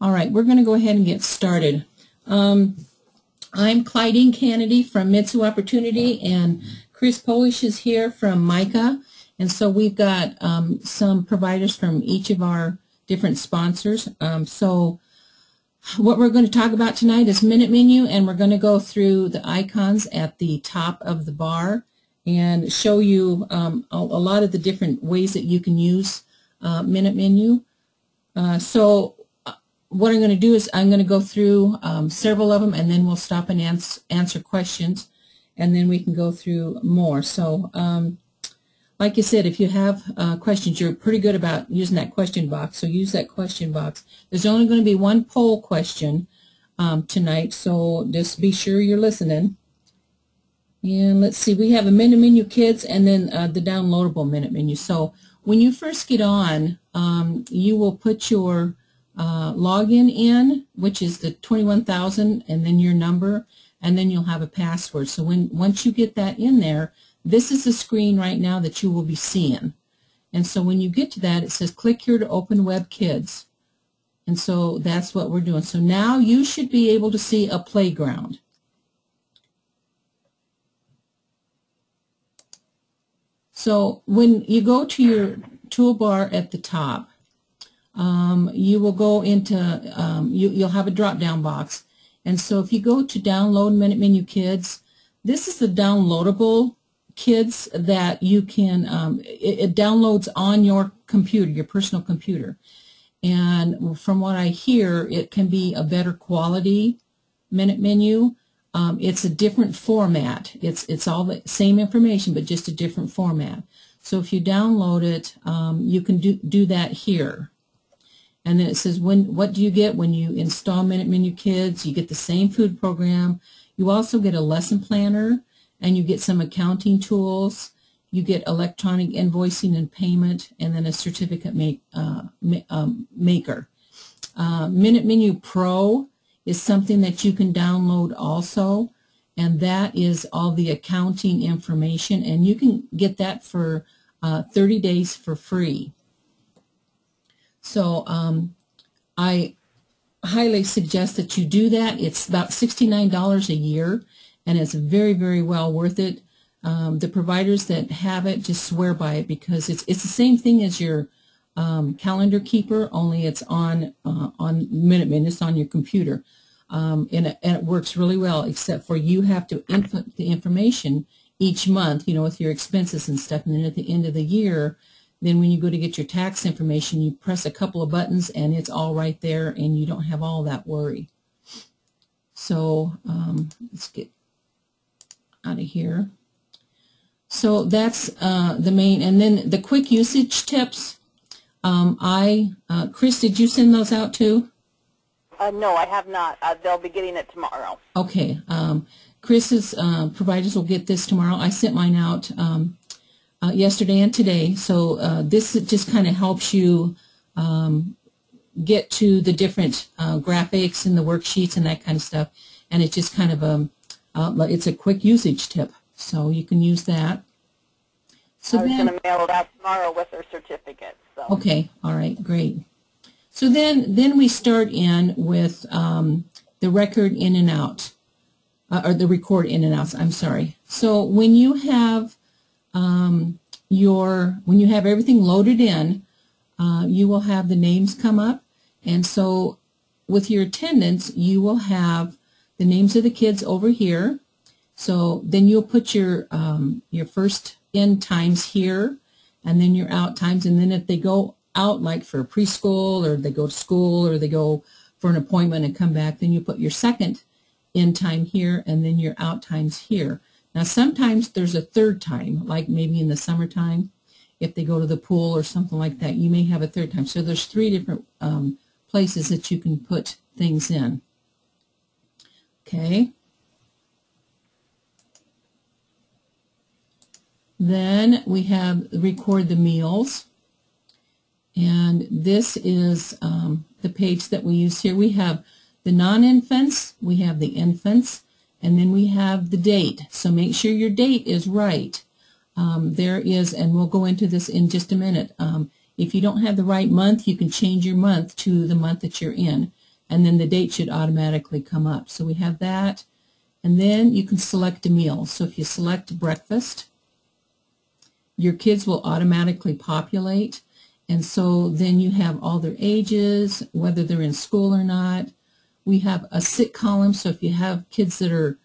All right, we're going to go ahead and get started. I'm Clydine Kennedy from Mitsu Opportunity, and Chris Polish is here from MICA. And so we've got some providers from each of our different sponsors. So what we're going to talk about tonight is Minute Menu, and we're going to go through the icons at the top of the bar and show you a lot of the different ways that you can use Minute Menu. What I'm going to do is I'm going to go through several of them, and then we'll stop and answer questions, and then we can go through more. So like I said, if you have questions, you're pretty good about using that question box, so use that question box. There's only going to be one poll question tonight, so just be sure you're listening. And let's see, we have a Minute Menu Kids and then the downloadable Minute Menu. So when you first get on, you will put your login in, which is the 21,000, and then your number, and then you'll have a password. So once you get that in there, this is the screen right now that you will be seeing. And so when you get to that, it says click here to open Web Kids. And so that's what we're doing. So now you should be able to see a playground. So when you go to your toolbar at the top, you will go into, you'll have a drop-down box. And so if you go to Download Minute Menu Kids, this is the downloadable Kids that you can, it downloads on your computer, your personal computer. And from what I hear, it can be a better quality Minute Menu. It's a different format. It's all the same information, but just a different format. So if you download it, you can do that here. And then it says, what do you get when you install Minute Menu Kids? You get the same food program. You also get a lesson planner, and you get some accounting tools. You get electronic invoicing and payment, and then a certificate maker. Minute Menu Pro is something that you can download also, and that is all the accounting information, and you can get that for 30 days for free. So I highly suggest that you do that. It's about $69 a year, and it's very, very well worth it. The providers that have it just swear by it, because it's the same thing as your calendar keeper, only it's on Minute Menu. It's on your computer, and it works really well, except for you have to input the information each month, you know, with your expenses and stuff, and then at the end of the year, then when you go to get your tax information, you press a couple of buttons and it's all right there, and you don't have all that worry. So let's get out of here. So that's the main, and then the quick usage tips. Chris, did you send those out too? No, I have not. They'll be getting it tomorrow. Okay. Chris's providers will get this tomorrow. I sent mine out yesterday and today. So this just kind of helps you get to the different graphics and the worksheets and that kind of stuff. And it's just kind of it's a quick usage tip. So you can use that. So I was going to mail it out tomorrow with their certificate. So. Okay. All right. Great. So then we start in with the record in and out, or the record in and outs. I'm sorry. So when you have when you have everything loaded in, you will have the names come up, and so with your attendance, you will have the names of the kids over here. So then you'll put your first in times here, and then your out times, and then if they go out like for preschool, or they go to school, or they go for an appointment and come back, then you put your second in time here, and then your out times here. Now sometimes there's a third time, like maybe in the summertime, if they go to the pool or something like that, you may have a third time. So there's 3 different places that you can put things in. Okay. Then we have record the meals, and this is the page that we use here. We have the non-infants, we have the infants, and then we have the date. So make sure your date is right. There is, and we'll go into this in just a minute, if you don't have the right month, you can change your month to the month that you're in. and then the date should automatically come up. So we have that, and then you can select a meal. So if you select breakfast, your kids will automatically populate, and so then you have all their ages, whether they're in school or not. We have a sick column, so if you have kids that are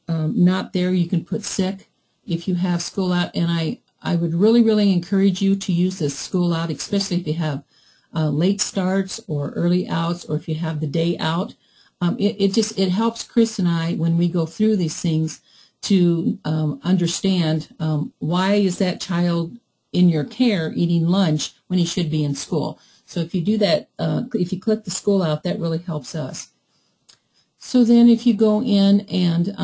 not there, you can put sick. If you have school out, and I would really, really encourage you to use this school out, especially if you have late starts or early outs, or if you have the day out. It helps Chris and I, when we go through these things, to understand why is that child in your care eating lunch when he should be in school. So if you do that, if you click the school out, that really helps us. So then if you go in and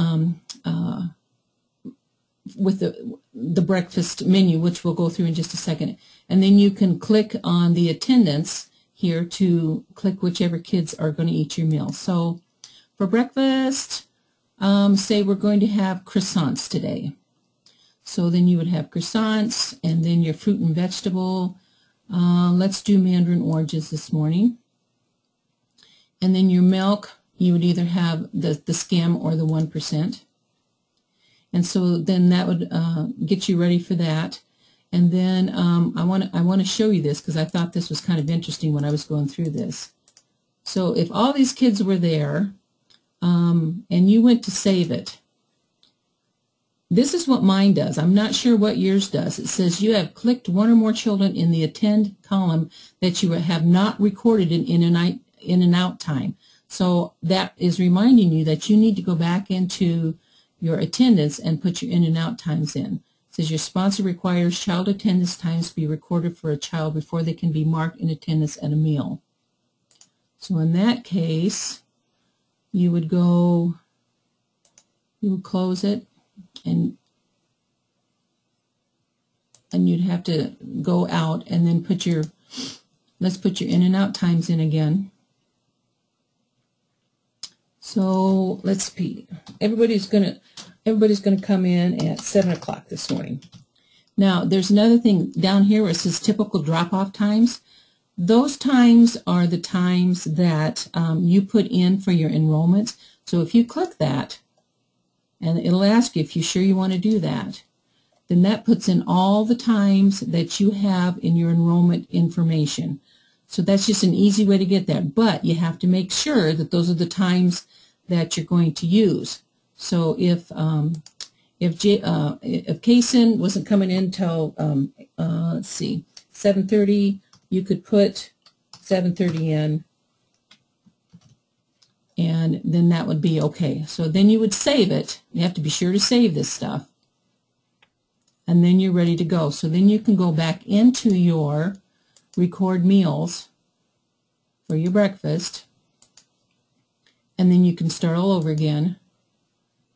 with the breakfast menu, which we'll go through in just a second, and then you can click on the attendance here to click whichever kids are going to eat your meal. So for breakfast, say we're going to have croissants today. So then you would have croissants, and then your fruit and vegetable. Let's do mandarin oranges this morning. And then your milk, you would either have the skim or the 1%. And so then that would get you ready for that. And then I want to show you this because I thought this was kind of interesting when I was going through this. So if all these kids were there and you went to save it, this is what mine does. I'm not sure what yours does. It says you have clicked one or more children in the attend column that you have not recorded in and out time. So that is reminding you that you need to go back into your attendance and put your in and out times in. It says your sponsor requires child attendance times to be recorded for a child before they can be marked in attendance at a meal. So in that case, you would go, you would close it, and you'd have to go out and then put your, let's put your in and out times in again. So let's see. Everybody's gonna come in at 7 o'clock this morning. Now there's another thing down here where it says typical drop-off times. Those times are the times that you put in for your enrollment. So if you click that, and it'll ask you if you're sure you want to do that, then that puts in all the times that you have in your enrollment information. So that's just an easy way to get that. But you have to make sure that those are the times that you're going to use. So if Kaysen wasn't coming in till let's see, 7:30, you could put 7:30 in, and then that would be okay. So then you would save it. You have to be sure to save this stuff, and then you're ready to go. So then you can go back into your record meals for your breakfast, and then you can start all over again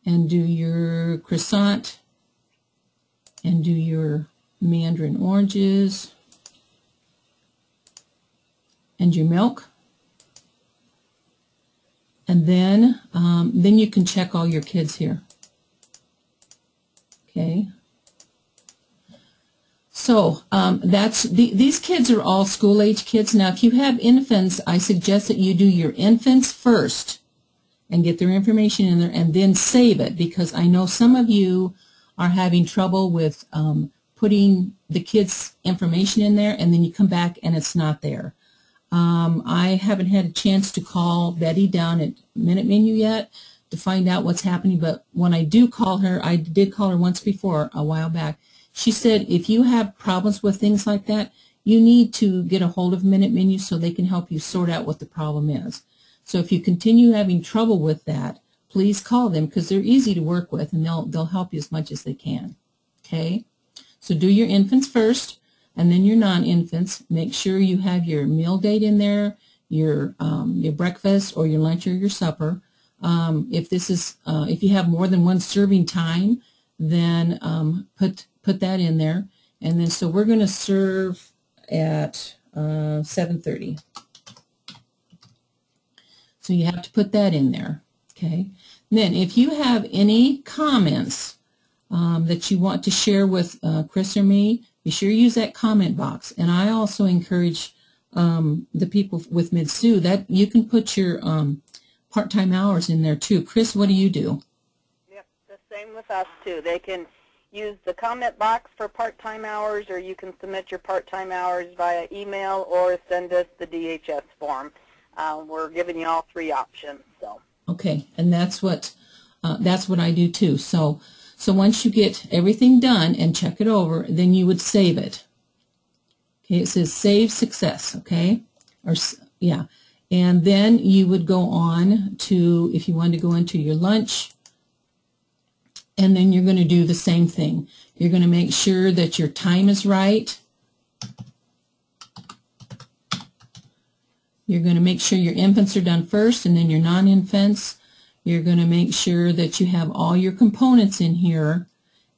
and do your croissant and do your mandarin oranges and your milk. And then you can check all your kids here. Okay. So these kids are all school-age kids. Now, if you have infants, I suggest that you do your infants first and get their information in there and then save it, because I know some of you are having trouble with putting the kids' information in there, and then you come back and it's not there. I haven't had a chance to call Betty down at Minute Menu yet to find out what's happening, but when I do call her, I did call her once before a while back. She said if you have problems with things like that, you need to get a hold of Minute Menu so they can help you sort out what the problem is. So if you continue having trouble with that, please call them, because they're easy to work with, and they'll help you as much as they can. Okay? So do your infants first, and then your non-infants. Make sure you have your meal date in there, your breakfast or your lunch or your supper. If you have more than one serving time, then put that in there. And then so we're going to serve at 7:30. So you have to put that in there. Okay. Then if you have any comments that you want to share with Chris or me, be sure to use that comment box. And I also encourage the people with Mitsue, that you can put your part-time hours in there too. Chris, what do you do? Yep, the same with us too. They can use the comment box for part-time hours, or you can submit your part-time hours via email or send us the DHS form. We're giving you all three options. So. Okay, and that's what I do too. So once you get everything done and check it over, then you would save it. Okay, it says save success. Okay, or yeah, and then you would go on to, if you want to go into your lunch, and then you're going to do the same thing. You're going to make sure that your time is right. You're going to make sure your infants are done first and then your non-infants. You're going to make sure that you have all your components in here.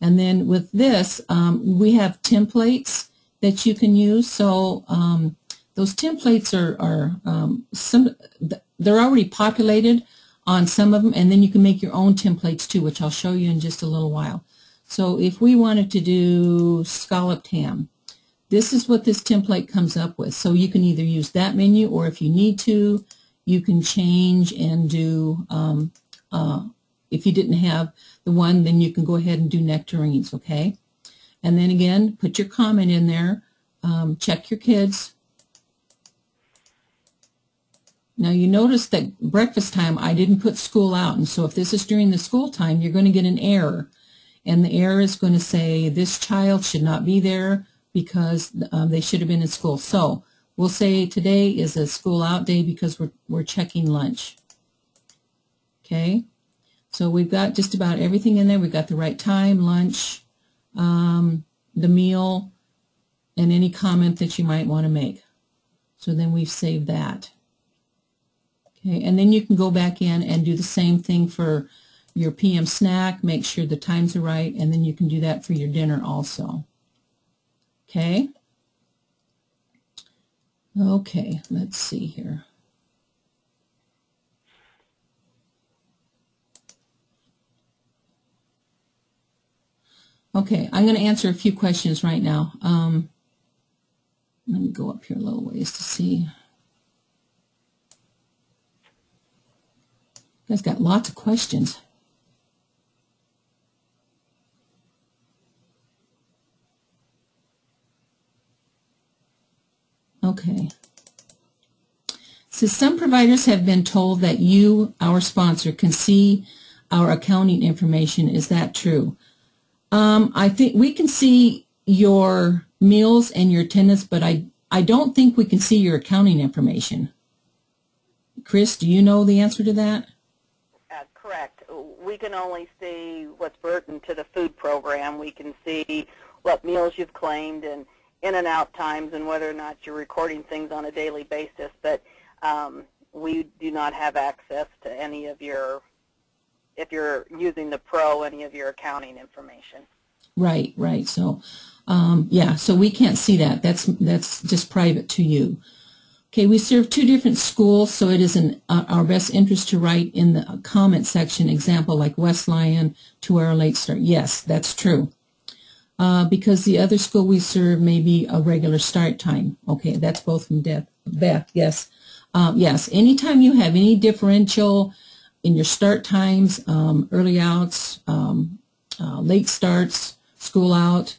And then with this, we have templates that you can use. So those templates they're already populated on some of them, and then you can make your own templates too, which I'll show you in just a little while. So if we wanted to do scalloped ham, this is what this template comes up with. So you can either use that menu, or if you need to, you can change and do, if you didn't have the one, then you can go ahead and do nectarines, okay? And then again, put your comment in there, check your kids. Now you notice that breakfast time, I didn't put school out, and so if this is during the school time, you're going to get an error. And the error is going to say this child should not be there because they should have been in school. So we'll say today is a school out day because we're checking lunch. Okay, so we've got just about everything in there. We've got the right time, lunch, the meal, and any comment that you might want to make. So then we've saved that. Okay, and then you can go back in and do the same thing for your PM snack, make sure the times are right, and then you can do that for your dinner also. Okay? Okay, let's see here. Okay, I'm going to answer a few questions right now. Let me go up here a little ways to see. You guys got lots of questions. Okay. So some providers have been told that you, our sponsor, can see our accounting information. Is that true? I think we can see your meals and your attendance, but I don't think we can see your accounting information. Chris, do you know the answer to that? Correct. We can only see what's burdened to the food program. We can see what meals you've claimed and in and out times and whether or not you're recording things on a daily basis. But we do not have access to any of your, if you're using the Pro, any of your accounting information. Right, right. So, yeah, so we can't see that. That's just private to you. Okay, we serve two different schools, so it is in our best interest to write in the comment section, example like West Lyon, 2-hour late start. Yes, that's true. Because the other school we serve may be a regular start time. Okay, that's both from Beth. Yes. Yes, anytime you have any differential in your start times, early outs, late starts, school out,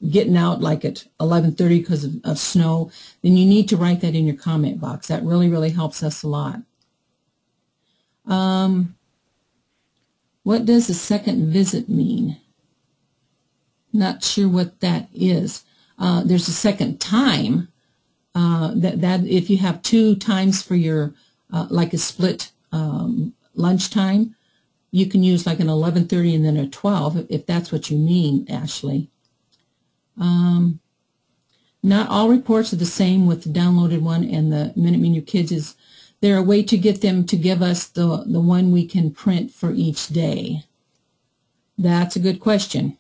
getting out like at 11:30 because of snow, then you need to write that in your comment box. That really, really helps us a lot. What does a second visit mean? Not sure what that is. There's a second time. That if you have 2 times for your like a split lunchtime, you can use like an 11:30 and then a 12 if that's what you mean, Ashley. Not all reports are the same with the downloaded one and the Minute Menu Kids. Is there a way to get them to give us the one we can print for each day? That's a good question.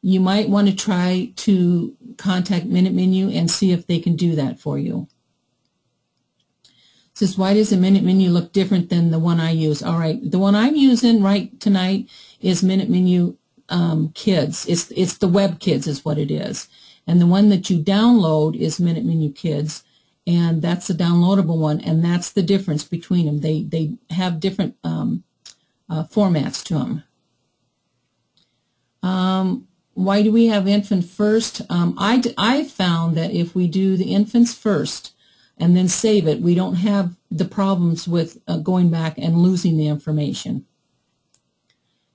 You might want to try to contact Minute Menu and see if they can do that for you. It says, why does the Minute Menu look different than the one I use? All right, the one I'm using right tonight is Minute Menu Kids. It's the Web Kids is what it is. And the one that you download is Minute Menu Kids, and that's the downloadable one, and that's the difference between them. They have different formats to them. Why do we have infant first? I found that if we do the infants first and then save it, we don't have the problems with going back and losing the information.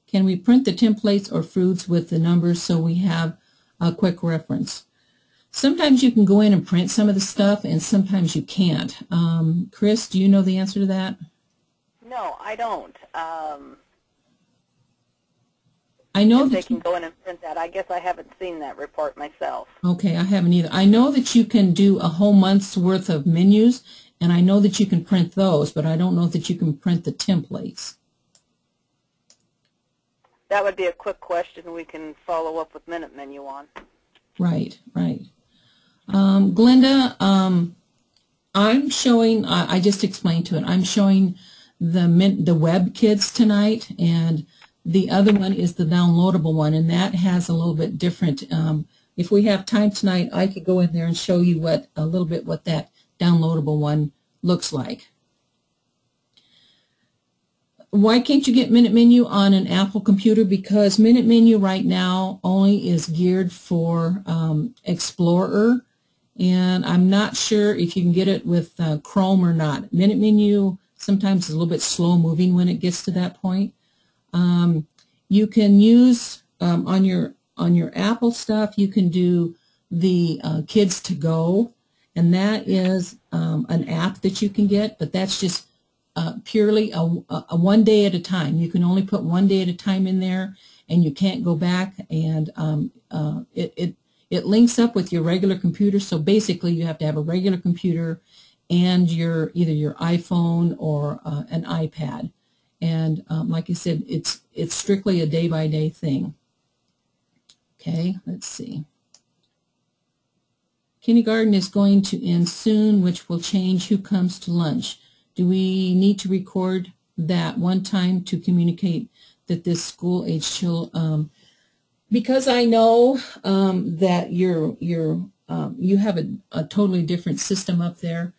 Can we print the templates or foods with the numbers so we have a quick reference? Sometimes you can go in and print some of the stuff, and sometimes you can't. Chris, do you know the answer to that? No, I don't. I know if that they can go in and print that. I guess I haven't seen that report myself. Okay, I haven't either. I know that you can do a whole month's worth of menus, and I know that you can print those, but I don't know that you can print the templates. That would be a quick question we can follow up with Minute Menu on. Right, right. Glenda, I'm showing, I just explained to it, I'm showing the web kids tonight, and the other one is the downloadable one, and that has a little bit different. If we have time tonight, I could go in there and show you a little bit what that downloadable one looks like. Why can't you get Minute Menu on an Apple computer? Because Minute Menu right now only is geared for Explorer, and I'm not sure if you can get it with Chrome or not. Minute Menu sometimes is a little bit slow moving when it gets to that point. You can use on your Apple stuff, you can do the Kids to Go, and that is an app that you can get, but that's just purely a one day at a time. You can only put one day at a time in there, and you can't go back, and it links up with your regular computer. So basically you have to have a regular computer and either your iPhone or an iPad. And like I said, it's strictly a day-by-day thing. Okay, let's see. Kindergarten is going to end soon, which will change who comes to lunch. Do we need to record that one time to communicate that this school-age child? Because I know that you have a totally different system up there.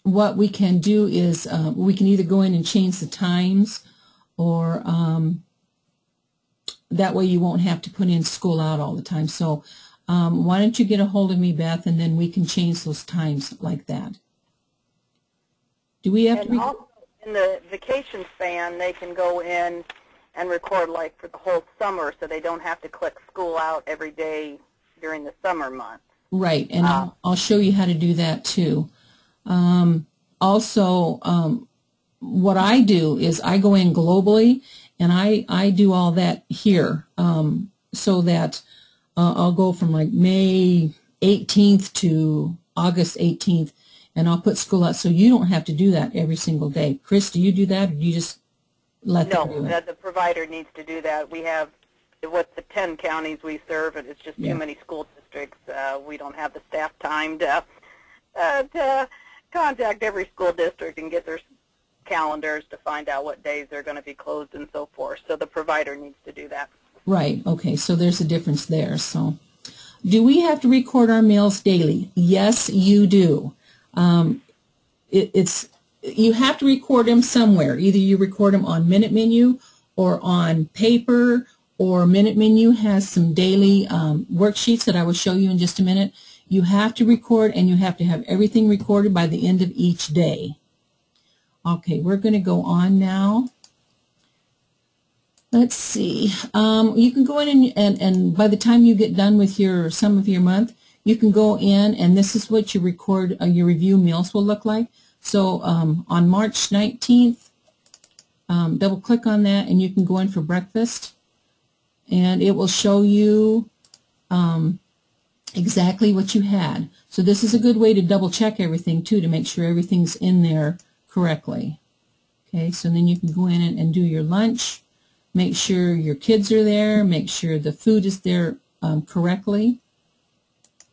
What we can do is we can either go in and change the times, or that way you won't have to put in school out all the time. So why don't you get a hold of me, Beth, and then we can change those times like that. Do we have to? Also, in the vacation span, they can go in and record like for the whole summer, so they don't have to click school out every day during the summer months. Right, and I'll show you how to do that too. Also, what I do is I go in globally, and I do all that here, so that I'll go from like May 18th to August 18th, and I'll put school out, so you don't have to do that every single day. Chris, do you do that, or do you just let them do it? No, the provider needs to do that. We have, what, the 10 counties we serve, and it's just too many school districts. We don't have the staff time to contact every school district and get their calendars to find out what days they're going to be closed and so forth. So the provider needs to do that. Right. Okay. So there's a difference there. So do we have to record our meals daily? Yes, you do. You have to record them somewhere. Either you record them on Minute Menu or on paper, or Minute Menu has some daily worksheets that I will show you in just a minute. You have to record, and you have to have everything recorded by the end of each day. Okay, we're going to go on now. Let's see. You can go in and by the time you get done with your sum of your month, you can go in, and this is what your review meals will look like. So on March 19th, double click on that, and you can go in for breakfast, and it will show you exactly what you had. So this is a good way to double check everything too, to make sure everything's in there correctly. Okay, so then you can go in and do your lunch, make sure your kids are there, make sure the food is there correctly.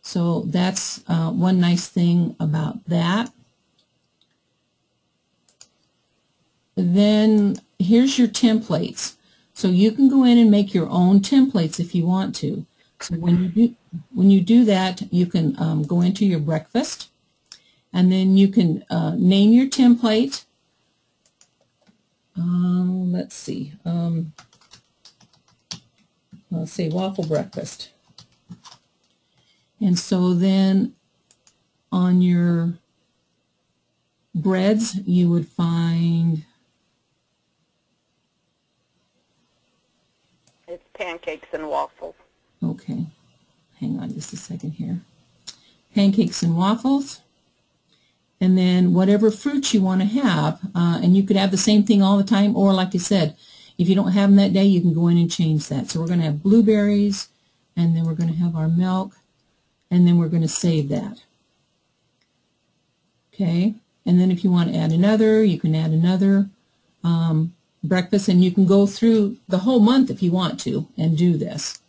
So that's one nice thing about that. Then here's your templates. So you can go in and make your own templates if you want to. So when you do that, you can go into your breakfast, and then you can name your template. Let's see. Let's say waffle breakfast. And so then on your breads, you would find, it's pancakes and waffles. okay, hang on just a second here. Pancakes and waffles. And then whatever fruits you want to have, and you could have the same thing all the time, or like I said, if you don't have them that day, you can go in and change that. So we're going to have blueberries, and then we're going to have our milk, and then we're going to save that. Okay, and then if you want to add another, you can add another breakfast, and you can go through the whole month if you want to and do this.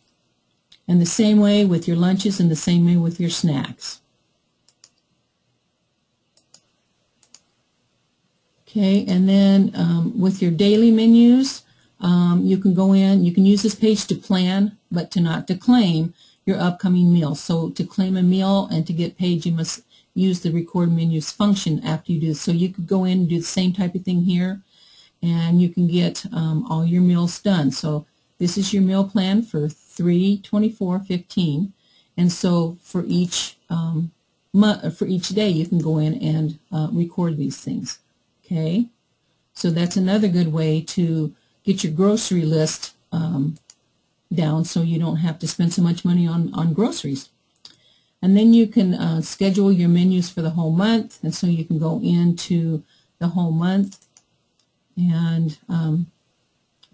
And the same way with your lunches and the same way with your snacks. Okay, and then with your daily menus, you can go in, you can use this page to plan, but not to claim your upcoming meals. So to claim a meal and to get paid, you must use the record menus function after you do this. So you could go in and do the same type of thing here, and you can get all your meals done. So this is your meal plan for 3/24/15, and so for each day you can go in and record these things. Okay, so that's another good way to get your grocery list down, so you don't have to spend so much money on groceries. And then you can schedule your menus for the whole month, and so you can go into the whole month and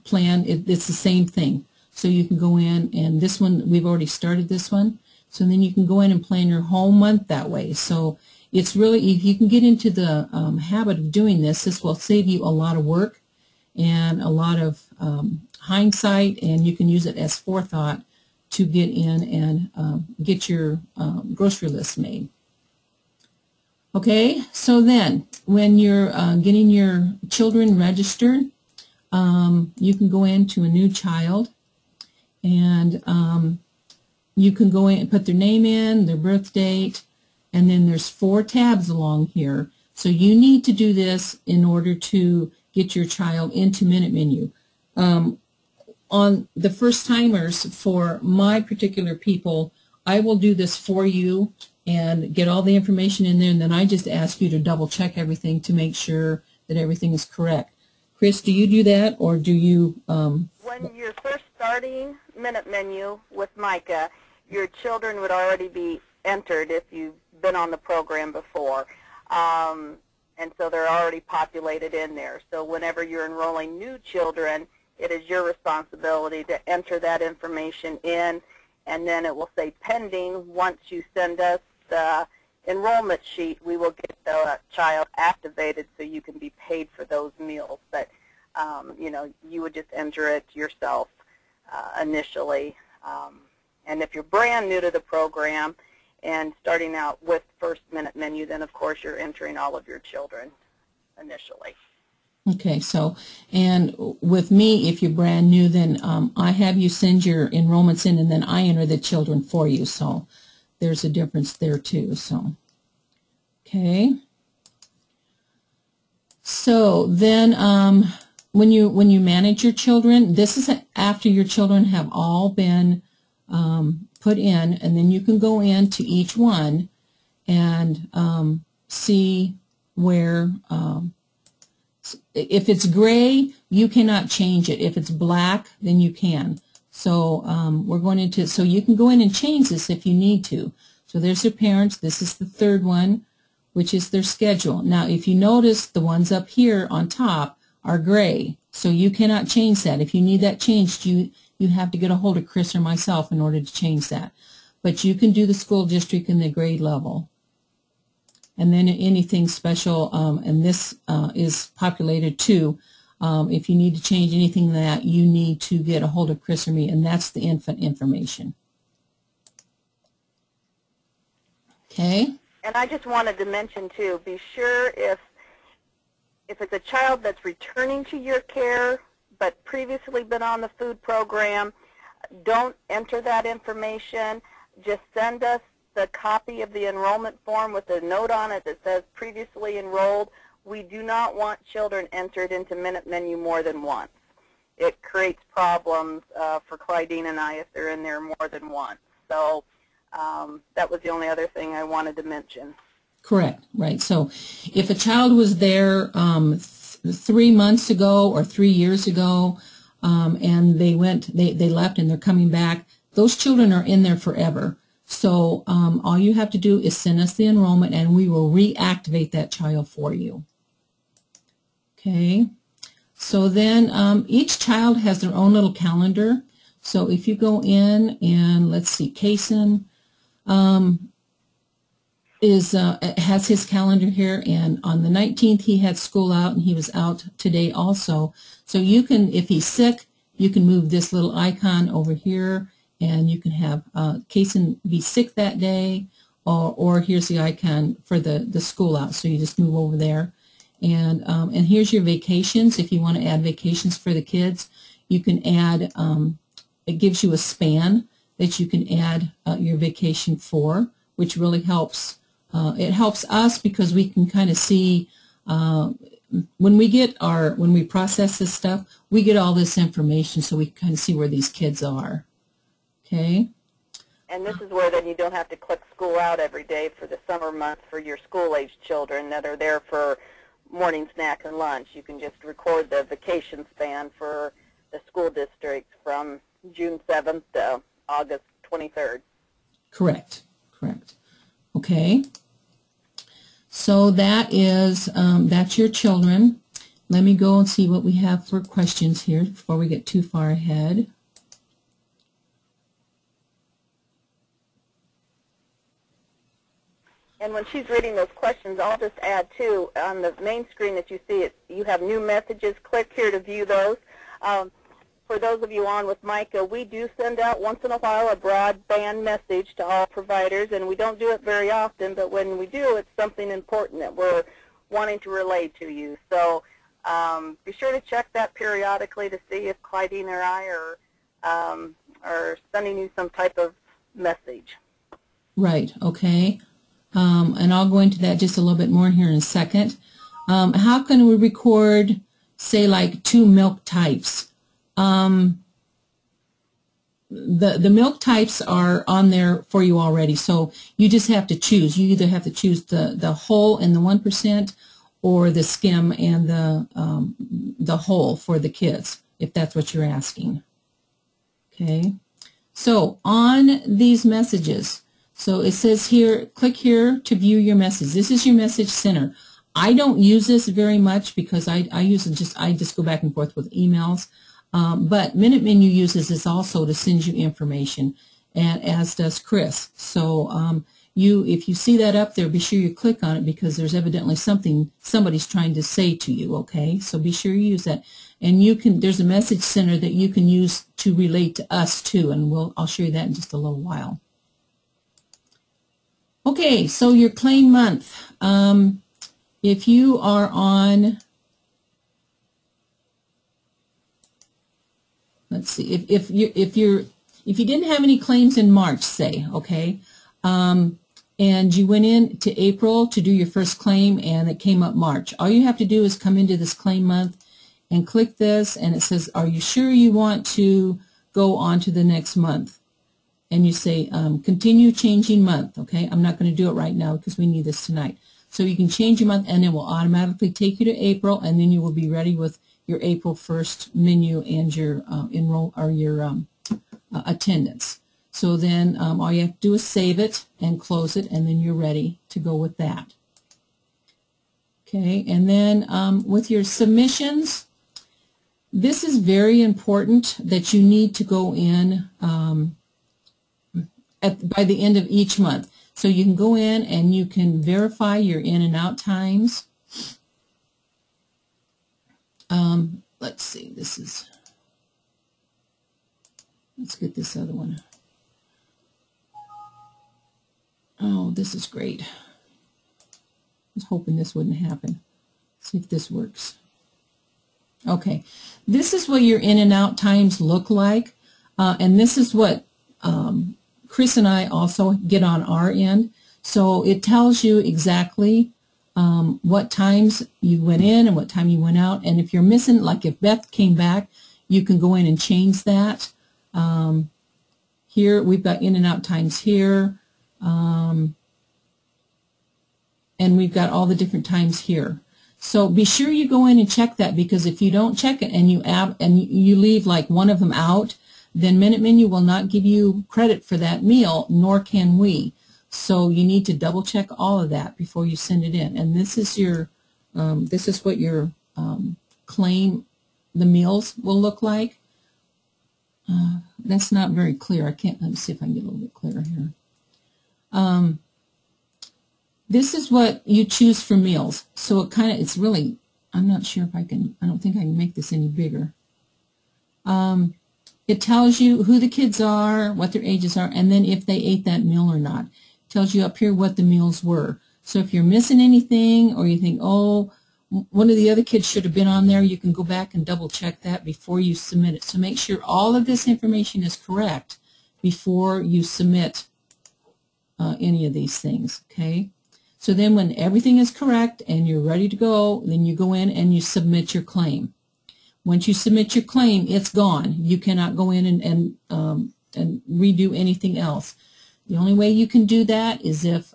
plan. It's the same thing. So you can go in, and this one, we've already started this one, so then you can go in and plan your whole month that way. So it's really, if you can get into the habit of doing this, this will save you a lot of work and a lot of hindsight, and you can use it as forethought to get in and get your grocery list made. Okay, so then when you're getting your children registered, you can go into a new child, and you can go in and put their name in, their birth date, and then there's 4 tabs along here. So you need to do this in order to get your child into Minute Menu. On the first timers, for my particular people, I will do this for you and get all the information in there, and then I just ask you to double check everything to make sure that everything is correct. Chris, do you do that, or do you? When you're first starting Minute Menu with Micah, your children would already be entered if you've been on the program before, and so they're already populated in there. So whenever you're enrolling new children, it is your responsibility to enter that information in, and then it will say pending. Once you send us the enrollment sheet, we will get the child activated so you can be paid for those meals. But you know, you would just enter it yourself initially. And if you're brand new to the program and starting out with first Minute Menu, then of course you're entering all of your children initially. Okay, so, and with me, if you're brand new, then I have you send your enrollments in, and then I enter the children for you. So there's a difference there too. So, okay. So then when you manage your children, this is after your children have all been put in, and then you can go into each one and see where, if it's gray, you cannot change it. If it's black, then you can. So we're going into, so you can go in and change this if you need to. So there's their parents. This is the third one, which is their schedule. Now, if you notice, the ones up here on top are gray. So you cannot change that. If you need that changed, you have to get a hold of Chris or myself in order to change that. But you can do the school district and the grade level. And then anything special, and this is populated too. If you need to change anything that, you need to get a hold of Chris or me, and that's the infant information. Okay? And I just wanted to mention too, be sure if it's a child that's returning to your care, but previously been on the food program, don't enter that information. Just send us the copy of the enrollment form with a note on it that says previously enrolled. We do not want children entered into Minute Menu more than once. It creates problems for Clydeen and I if they're in there more than once. So that was the only other thing I wanted to mention. Correct, right. So if a child was there 3 months ago or 3 years ago, and they left and they're coming back, those children are in there forever. So all you have to do is send us the enrollment and we will reactivate that child for you. Okay. So then each child has their own little calendar. So if you go in and let's see, Kason has his calendar here, and on the 19th he had school out and he was out today also. So you can, if he's sick, you can move this little icon over here and you can have Kason be sick that day, or here's the icon for the school out. So you just move over there. And here's your vacations. If you want to add vacations for the kids, you can add, it gives you a span that you can add your vacation for, which really helps. It helps us because we can kind of see, when we process this stuff, we get all this information so we can kind of see where these kids are. Okay? And this is where then you don't have to click school out every day for the summer months for your school-aged children that are there for morning snack and lunch. You can just record the vacation span for the school district from June 7th to August 23rd. Correct. Correct. Okay. So that is, that's your children. Let me go and see what we have for questions here before we get too far ahead. And when she's reading those questions, I'll just add, too, on the main screen that you see, you have new messages. Click here to view those. For those of you on with Micah, we do send out once in a while a broadband message to all providers, and we don't do it very often, but when we do, it's something important that we're wanting to relay to you. So be sure to check that periodically to see if Clydeen or I are sending you some type of message. Right, okay. And I'll go into that just a little bit more here in a second. How can we record, say, like 2 milk types? The milk types are on there for you already, so you just have to choose. You either have to choose the whole and the 1%, or the skim and the whole for the kids, if that's what you're asking. Okay. So on these messages, so it says here, click here to view your message. This is your message center. I don't use this very much because I just go back and forth with emails. But Minute Menu uses this also to send you information, and as does Chris. So if you see that up there, be sure you click on it because there's evidently something somebody's trying to say to you. Okay, so be sure you use that, and there's a message center that you can use to relate to us too, and I'll show you that in just a little while. Okay, so your claim month. If you are on, let's see, if you didn't have any claims in March, say, okay, and you went in to April to do your first claim and it came up March, all you have to do is come into this claim month and click this, and it says, are you sure you want to go on to the next month? And you say, continue changing month, okay? I'm not going to do it right now because we need this tonight. So you can change your month, and it will automatically take you to April, and then you will be ready with your April 1st menu and your attendance. So then all you have to do is save it and close it, and then you're ready to go with that. Okay, and then with your submissions, this is very important that you need to go in by the end of each month. So you can go in and you can verify your in and out times. Let's see, let's get this other one. Oh, this is great. I was hoping this wouldn't happen. See if this works. Okay. This is what your in and out times look like, and this is what Chris and I also get on our end. So it tells you exactly what times you went in and what time you went out. And if you're missing, like if Beth came back, you can go in and change that. Here we've got in and out times here, and we've got all the different times here. So be sure you go in and check that, because if you don't check it and you leave like one of them out, then Minute Menu will not give you credit for that meal, nor can we. So you need to double check all of that before you send it in. And this is your, this is what your claim, the meals will look like. That's not very clear. Let me see if I can get a little bit clearer here. This is what you choose for meals. So it's really, I'm not sure if I don't think I can make this any bigger. It tells you who the kids are, what their ages are, and then if they ate that meal or not. It tells you up here what the meals were. So if you're missing anything, or you think, oh, one of the other kids should have been on there, you can go back and double check that before you submit it. So make sure all of this information is correct before you submit any of these things, okay? So then when everything is correct and you're ready to go, then you go in and you submit your claim. Once you submit your claim, it's gone. You cannot go in and redo anything else. The only way you can do that is if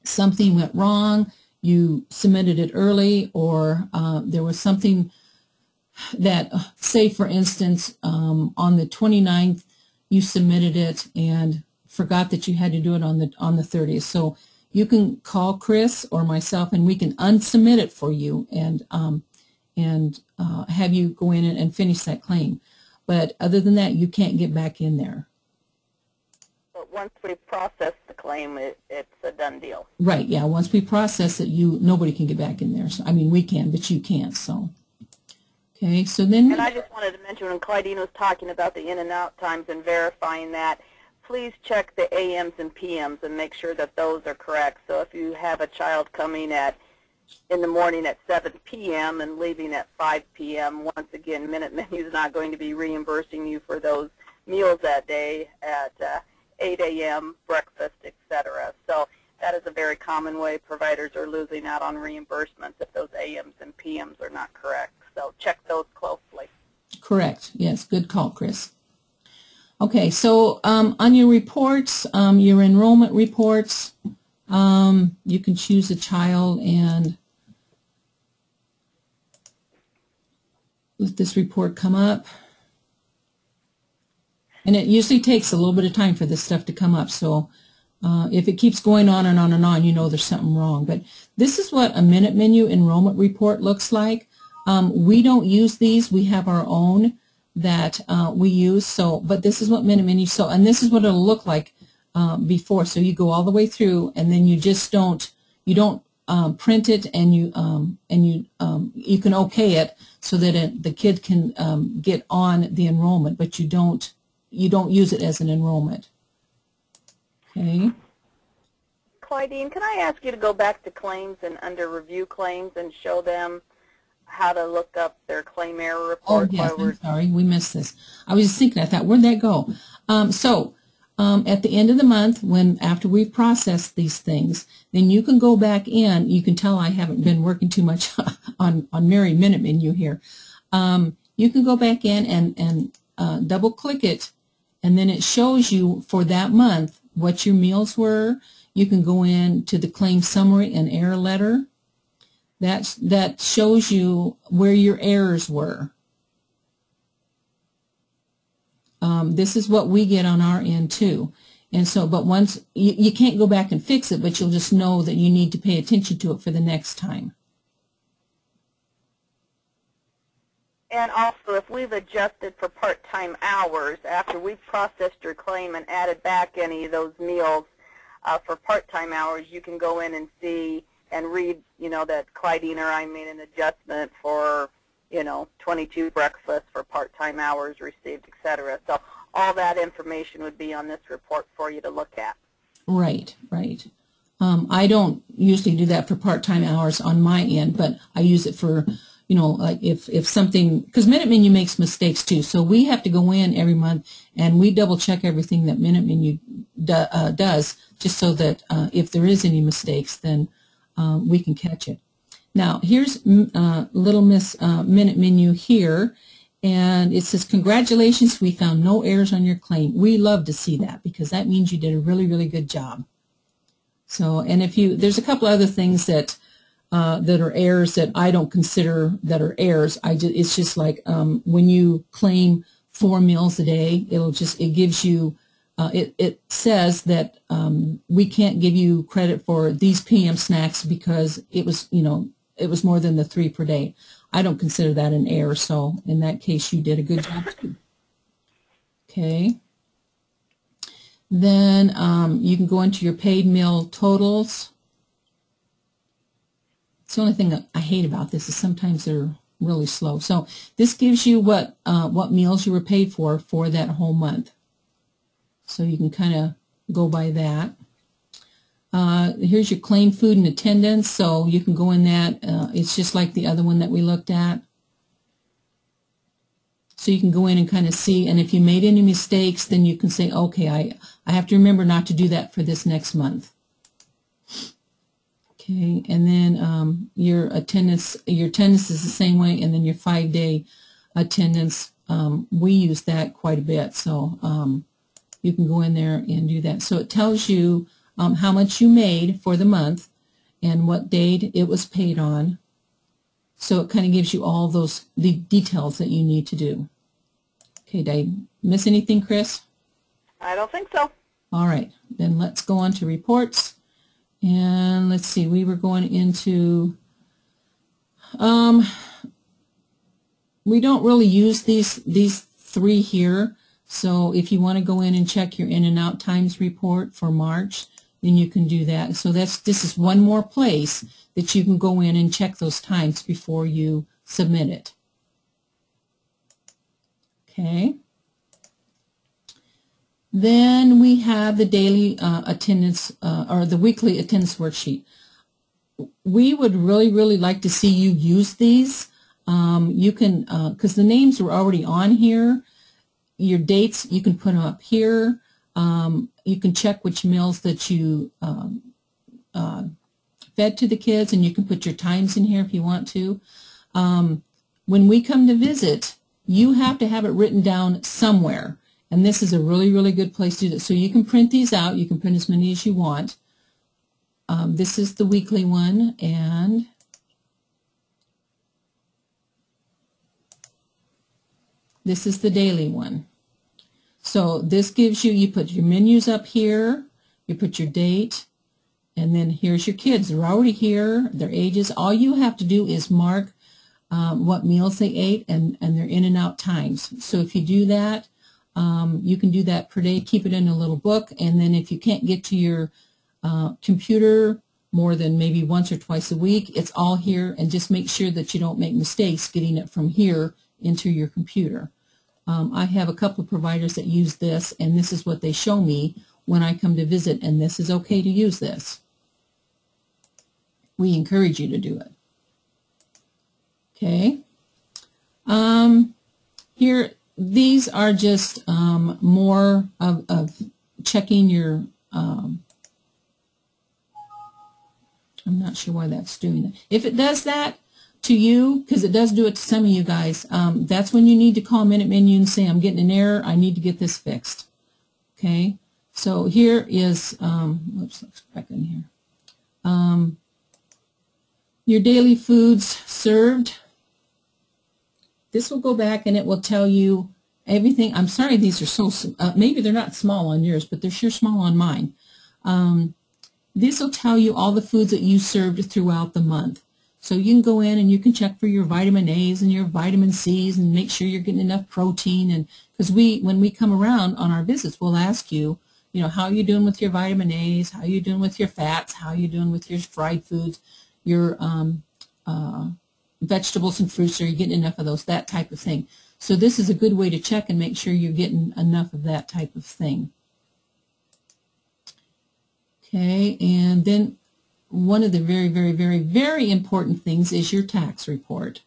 something went wrong, you submitted it early, or there was something that, say for instance, on the 29th, you submitted it and forgot that you had to do it on the 30th. So you can call Chris or myself and we can unsubmit it for you and have you go in and finish that claim. But other than that, you can't get back in there. But once we process the claim, it's a done deal. Right, yeah. Once we process it, nobody can get back in there. So, I mean, we can, but you can't. So, okay, so then... And I just wanted to mention when Clydine was talking about the in and out times and verifying that, please check the AMs and PMs and make sure that those are correct. So if you have a child coming in the morning at 7 p.m. and leaving at 5 p.m., once again, Minute Menu is not going to be reimbursing you for those meals that day at 8 a.m., breakfast, etc. So that is a very common way providers are losing out on reimbursements if those AMs and PMs are not correct. So check those closely. Correct. Yes, good call, Chris. Okay, so on your reports, your enrollment reports, you can choose a child and let this report come up. And it usually takes a little bit of time for this stuff to come up. So if it keeps going on and on and on, you know there's something wrong. But this is what a Minute Menu enrollment report looks like. We don't use these. We have our own that we use. So, but this is what Minute Menu, and this is what it'll look like before. So you go all the way through, and then you just don't print it, and you can okay it so that the kid can get on the enrollment, but you don't use it as an enrollment. Okay. Clydine, can I ask you to go back to claims and under review claims and show them how to look up their claim error report? Oh, yes, I'm sorry, we missed this. I was just thinking, I thought, where'd that go? At the end of the month, after we've processed these things, then you can go back in. You can tell I haven't been working too much on Mary Minute Menu here. You can go back in and double click it, and then it shows you for that month what your meals were. You can go in to the claim summary and error letter. That shows you where your errors were. This is what we get on our end too. And so, but once, you can't go back and fix it, but you'll just know that you need to pay attention to it for the next time. And also, if we've adjusted for part-time hours, after we've processed your claim and added back any of those meals for part-time hours, you can go in and see and read, that Clydine or I made an adjustment for, 22 breakfasts for part-time hours received, etc. So all that information would be on this report for you to look at. Right, right. I don't usually do that for part-time hours on my end, but I use it for, you know, like if something, because Minute Menu makes mistakes too, so we have to go in every month and we double check everything that Minute Menu does, just so that if there is any mistakes, then we can catch it. Now, here's Little Miss Minute Menu here, and it says, congratulations, we found no errors on your claim. We love to see that because that means you did a really, really good job. So, and if you, there's a couple other things that that are errors that I don't consider that are errors. It's just like when you claim 4 meals a day, it gives you, it says that we can't give you credit for these PM snacks because it was, you know, it was more than the 3 per day. I don't consider that an error, so in that case you did a good job too. Okay. Then you can go into your paid meal totals. It's the only thing that I hate about this is sometimes they're really slow. So this gives you what meals you were paid for that whole month. So you can kind of go by that. Here's your claim food and attendance. So you can go in that. It's just like the other one that we looked at. So you can go in and kind of see. And if you made any mistakes, then you can say, okay, I have to remember not to do that for this next month. Okay, and then your attendance is the same way, and then your 5-day attendance, we use that quite a bit, so you can go in there and do that. So it tells you how much you made for the month and what date it was paid on. So it kind of gives you all the details that you need to do. Okay, did I miss anything, Chris? I don't think so. All right, then let's go on to reports. And let's see, we were going into, we don't really use these 3 here. So if you want to go in and check your in and out times report for March, then you can do that. So this is one more place that you can go in and check those times before you submit it. Okay. Then we have the daily attendance or the weekly attendance worksheet. We would really like to see you use these. You can, because the names were already on here. Your dates, you can put them up here. You can check which meals that you fed to the kids, and you can put your times in here if you want to. When we come to visit, you have to have it written down somewhere. And this is a really good place to do it. So you can print these out. You can print as many as you want. This is the weekly one, and this is the daily one. So this gives you, you put your menus up here, you put your date, and then here's your kids. They're already here, their ages. All you have to do is mark what meals they ate and their in and out times. So if you do that, you can do that per day, keep it in a little book, and then if you can't get to your computer more than maybe once or twice a week, it's all here, and just make sure that you don't make mistakes getting it from here into your computer. I have a couple of providers that use this, and this is what they show me when I come to visit, and this is okay to use this. We encourage you to do it. Okay. Here, these are just more of checking your, I'm not sure why that's doing that. If it does that to you, because it does do it to some of you guys, that's when you need to call Minute Menu and say, I'm getting an error, I need to get this fixed. Okay, so here is, let's back in here. Your daily foods served. This will go back and it will tell you everything. I'm sorry these are so, maybe they're not small on yours, but they're sure small on mine. This will tell you all the foods that you served throughout the month. So you can go in and you can check for your vitamin A's and your vitamin C's and make sure you're getting enough protein. And because when we come around on our visits, we'll ask you, you know, how are you doing with your vitamin A's? How are you doing with your fats? How are you doing with your fried foods? Your vegetables and fruits, are you getting enough of those, that type of thing. So this is a good way to check and make sure you're getting enough of that type of thing. Okay, and then one of the very important things is your tax report.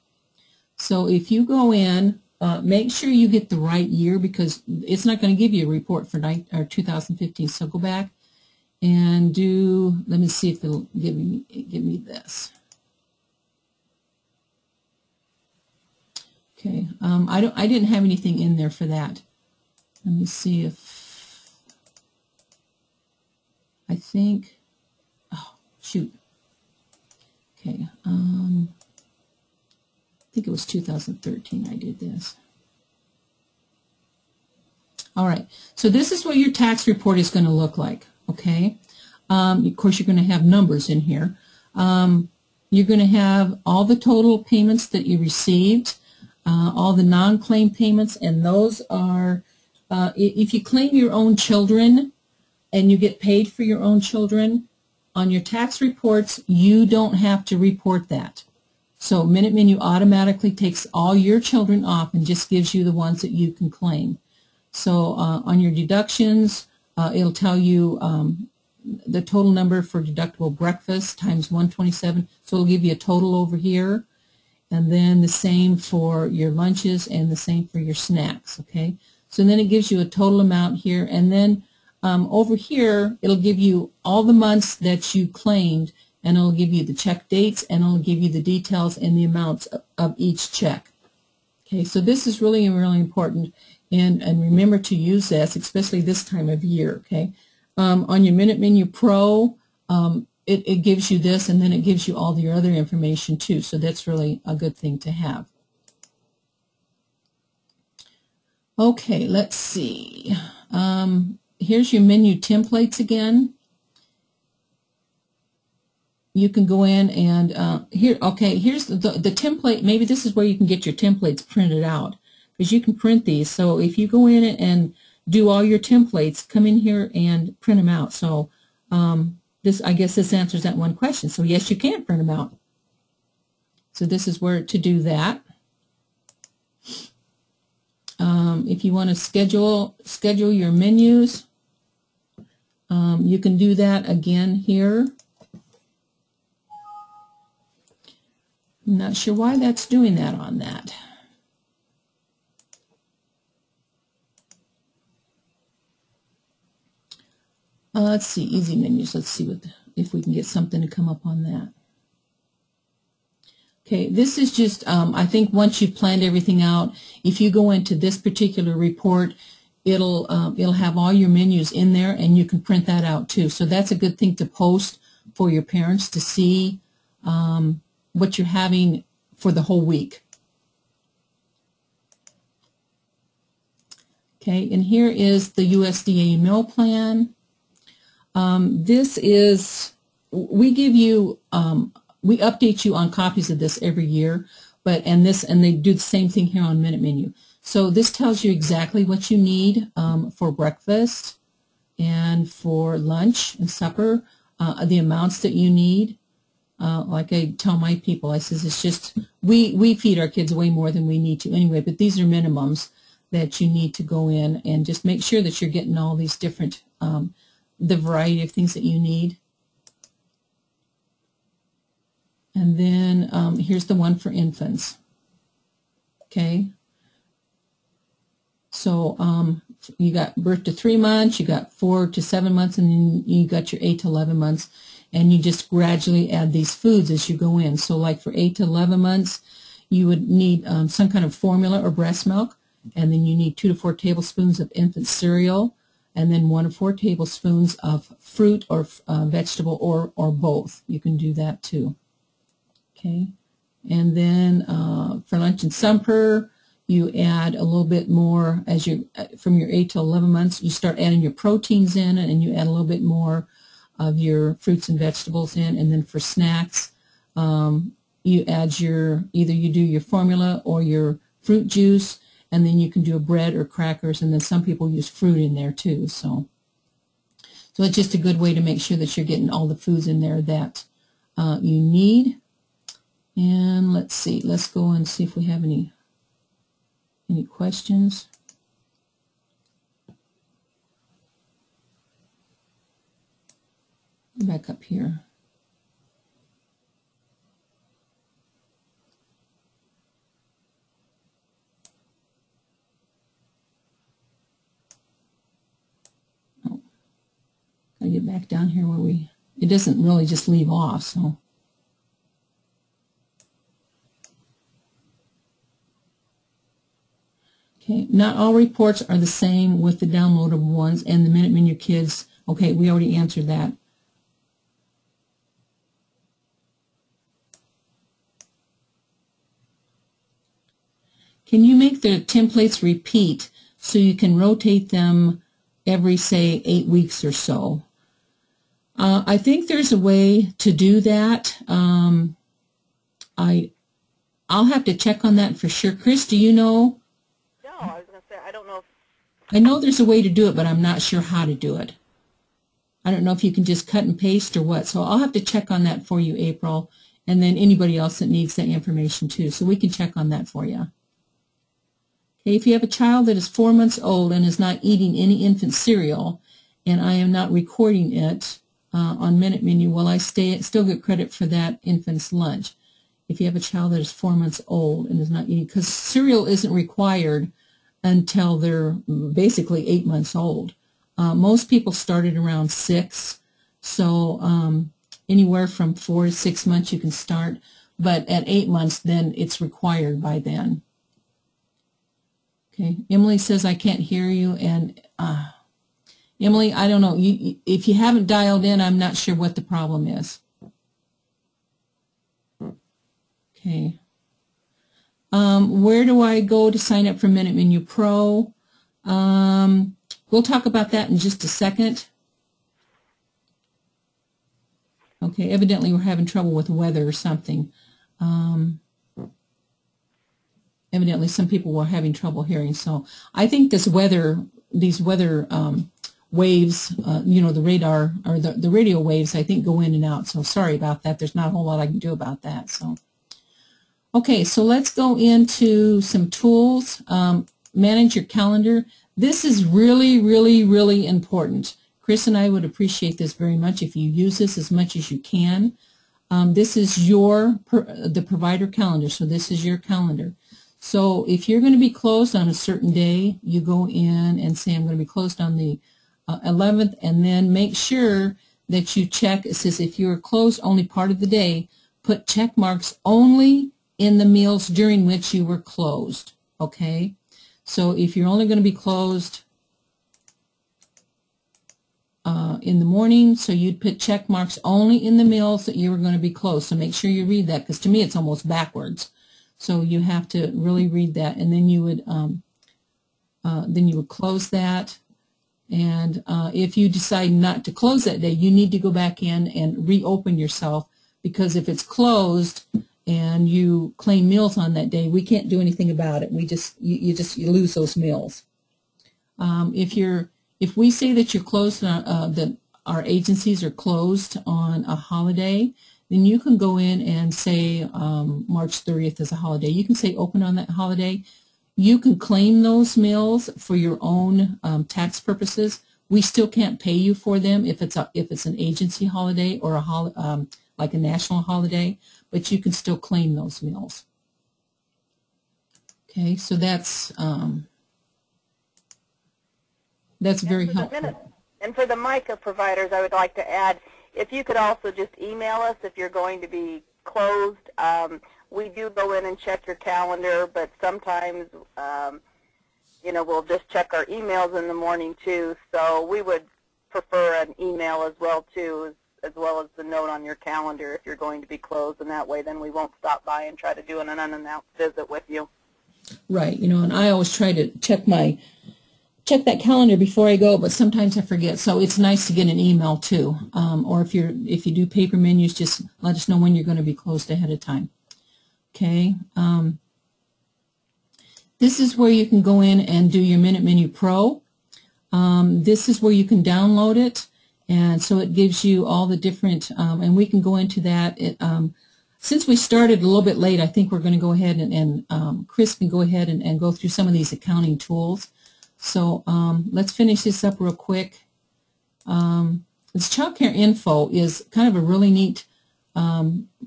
So if you go in, make sure you get the right year because it's not going to give you a report for 2015. So go back and do, let me see if it'll give me this. Okay, I didn't have anything in there for that. Let me see if, I think, oh, shoot. Okay, I think it was 2013 I did this. All right, so this is what your tax report is going to look like, okay? Of course, you're going to have numbers in here. You're going to have all the total payments that you received, all the non-claim payments, and those are, if you claim your own children and you get paid for your own children, on your tax reports, you don't have to report that. So Minute Menu automatically takes all your children off and just gives you the ones that you can claim. So on your deductions, it'll tell you the total number for deductible breakfast times 127. So it'll give you a total over here. And then the same for your lunches and the same for your snacks, okay? So then it gives you a total amount here. And then over here, it'll give you all the months that you claimed, and it'll give you the check dates, and it'll give you the details and the amounts of each check. Okay, so this is really, really important, and remember to use this, especially this time of year, okay? On your Minute Menu Pro, it gives you this, and then it gives you all your other information too, so that's really a good thing to have. Okay, let's see. Here's your menu templates again. You can go in and here's the template. Maybe this is where you can get your templates printed out because you can print these. So if you go in and do all your templates, come in here and print them out. So I guess this answers that one question. So yes, you can print them out. So this is where to do that. If you want to schedule your menus, you can do that again here. I'm not sure why that's doing that on that. Let's see, easy menus. Let's see if we can get something to come up on that. Okay, this is just, I think once you've planned everything out, if you go into this particular report, it'll have all your menus in there, and you can print that out too. So that's a good thing to post for your parents to see what you're having for the whole week. Okay, and here is the USDA meal plan. This is, we give you, we update you on copies of this every year, and they do the same thing here on Minute Menu. So this tells you exactly what you need for breakfast and for lunch and supper, the amounts that you need. Like I tell my people, I says it's just, we feed our kids way more than we need to anyway, but these are minimums that you need to go in and just make sure that you're getting all these different, the variety of things that you need. And then here's the one for infants. Okay. So you got birth to 3 months, you got 4 to 7 months, and then you got your 8 to 11 months. And you just gradually add these foods as you go in. So like for 8 to 11 months, you would need some kind of formula or breast milk. And then you need 2 to 4 tablespoons of infant cereal. And then 1 to 4 tablespoons of fruit or vegetable or both. You can do that too. Okay. And then for lunch and supper, you add a little bit more as you from your 8 to 11 months. You start adding your proteins in, and you add a little bit more of your fruits and vegetables in. And then for snacks, you add either you do your formula or your fruit juice, and then you can do a bread or crackers, and then some people use fruit in there too. So it's just a good way to make sure that you're getting all the foods in there that you need. And let's see, let's go and see if we have any questions. Back up here. back down here where it doesn't really just leave off, so. Okay, not all reports are the same with the downloadable ones and the Minute Menu Kids. Okay, we already answered that. Can you make the templates repeat so you can rotate them every, say, 8 weeks or so? I think there's a way to do that. I'll have to check on that for sure. Chris, do you know? No, I was going to say, I don't know if... I know there's a way to do it, but I'm not sure how to do it. I don't know if you can just cut and paste or what. So I'll have to check on that for you, April, and then anybody else that needs that information too. So we can check on that for you. Okay, if you have a child that is 4 months old and is not eating any infant cereal, and I am not recording it on Minute Menu, will I still get credit for that infant's lunch? If you have a child that is 4 months old and is not eating, because cereal isn't required until they're basically 8 months old. Most people started around 6, so anywhere from 4 to 6 months you can start, but at 8 months then it's required by then. Okay, Emily says I can't hear you, and Emily, I don't know. If you haven't dialed in, I'm not sure what the problem is. Okay. Where do I go to sign up for Minute Menu Pro? We'll talk about that in just a second. Okay, evidently we're having trouble with weather or something. Evidently some people were having trouble hearing, so I think these weather waves, you know, the radar or the radio waves, I think go in and out, so sorry about that. There's not a whole lot I can do about that. So, okay, so let's go into some tools. Manage your calendar. This is really, really, really important. Chris and I would appreciate this very much if you use this as much as you can. This is the provider calendar, so this is your calendar. So if you're going to be closed on a certain day, you go in and say I'm going to be closed on the 11th, and then make sure that you check. It says if you're closed only part of the day, put check marks only in the meals during which you were closed. Okay? So if you're only going to be closed in the morning, so you'd put check marks only in the meals that you were going to be closed. So make sure you read that, because to me it's almost backwards. So you have to really read that, and then you would close that. And if you decide not to close that day, you need to go back in and reopen yourself, because if it's closed and you claim meals on that day, we can't do anything about it. You lose those meals. If we say that you're closed, that our agencies are closed on a holiday, then you can go in and say March 30th is a holiday. You can say open on that holiday. You can claim those meals for your own tax purposes. We still can't pay you for them if it's an agency holiday or like a national holiday, but you can still claim those meals. Okay, so that's very helpful. And for the MICA providers, I would like to add, if you could also just email us if you're going to be closed. We do go in and check your calendar, but sometimes, you know, we'll just check our emails in the morning too. So we would prefer an email as well too, as well as the note on your calendar if you're going to be closed, and that way then we won't stop by and try to do an unannounced visit with you. Right, you know, and I always try to check that calendar before I go, but sometimes I forget. So it's nice to get an email too. Or if you do paper menus, just let us know when you're going to be closed ahead of time. Okay. This is where you can go in and do your Minute Menu Pro. This is where you can download it, and so it gives you all the different, and we can go into that. Since we started a little bit late, I think we're going to go ahead and Chris can go ahead and go through some of these accounting tools. So let's finish this up real quick. This Child Care Info is kind of a really neat